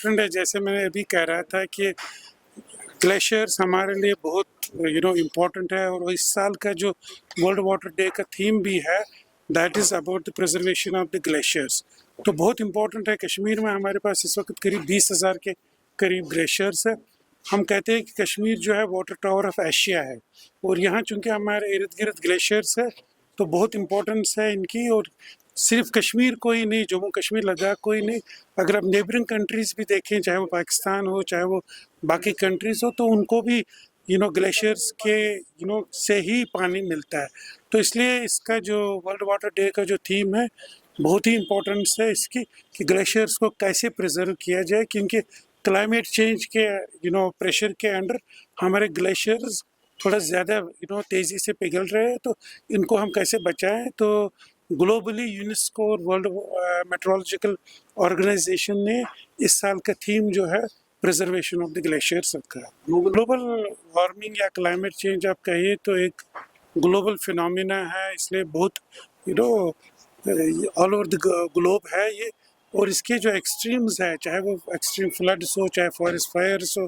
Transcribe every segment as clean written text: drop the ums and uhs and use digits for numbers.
है। जैसे मैं अभी कह रहा था कि ग्लेशियर्स हमारे लिए बहुत इम्पोर्टेंट है, और इस साल का जो वर्ल्ड वाटर डे का थीम भी है, that is about the preservation of the glaciers. तो बहुत इम्पोर्टेंट है। कश्मीर में हमारे पास इस वक्त करीब 20,000 के करीब ग्लेशियर्स है। हम कहते हैं कि कश्मीर जो है वाटर टावर ऑफ एशिया है, और यहाँ चूँकि हमारे इर्द गिर्द ग्लेशियर्स है तो बहुत इम्पोर्टेंस है इनकी। और सिर्फ कश्मीर को ही नहीं, जम्मू कश्मीर लद्दाख को ही नहीं, अगर आप नेबरिंग कंट्रीज़ भी देखें, चाहे वो पाकिस्तान हो चाहे वो बाकी कंट्रीज़ हो, तो उनको भी ग्लेशियर्स के से ही पानी मिलता है। तो इसलिए इसका जो वर्ल्ड वाटर डे का जो थीम है, बहुत ही इम्पोर्टेंस है इसकी कि ग्लेशियर्स को कैसे प्रिजर्व किया जाए, क्योंकि क्लाइमेट चेंज के प्रेशर के अंडर हमारे ग्लेशियर्स थोड़ा ज़्यादा तेज़ी से पिघल रहे हैं। तो इनको हम कैसे बचाएं। तो ग्लोबली यूनेस्को और वर्ल्ड मेट्रोलॉजिकल ऑर्गेनाइजेशन ने इस साल का थीम जो है प्रिजर्वेशन ऑफ द ग्लेशियर्स रखा है। ग्लोबल वार्मिंग या क्लाइमेट चेंज आप कहिए तो एक ग्लोबल फिनोमिना है, इसलिए बहुत ऑल ओवर द ग्लोब है ये। और इसके जो एक्सट्रीम्स है, चाहे वो एक्सट्रीम फ्लड्स हो, चाहे फॉरेस्ट फायर्स हो,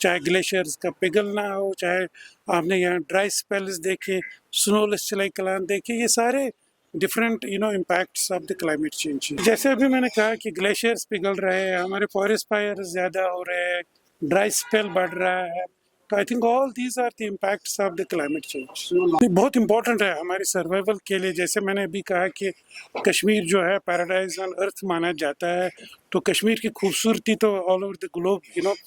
चाहे ग्लेशियर्स का पिघलना हो, चाहे आपने यहाँ ड्राई स्पेल्स देखे, स्नोलेस चलाइकलान देखे, ये सारे different impacts of the climate change. जैसे अभी मैंने कहा कि ग्लेशियर्स पिघल रहे हैं, हमारे फॉरेस्ट फायर ज़्यादा हो रहे हैं, ड्राई स्पेल बढ़ रहा है। तो I think all these are the impacts of the climate change. बहुत इंपॉर्टेंट है हमारे सर्वाइवल के लिए। जैसे मैंने अभी कहा कि कश्मीर जो है पैराडाइज ऑन अर्थ माना जाता है, तो कश्मीर की खूबसूरती तो all over the globe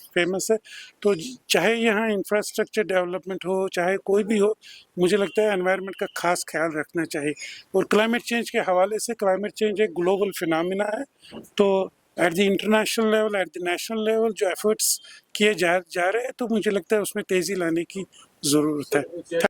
famous है। तो चाहे यहाँ इंफ्रास्ट्रक्चर डेवलपमेंट हो, चाहे कोई भी हो, मुझे लगता है एनवायरनमेंट का खास ख्याल रखना चाहिए। और क्लाइमेट चेंज के हवाले से क्लाइमेट चेंज एक ग्लोबल फिनोमिना है। तो at the international level, at the national level जो एफर्ट्स किए जा रहे हैं, तो मुझे लगता है उसमें तेज़ी लाने की ज़रूरत है।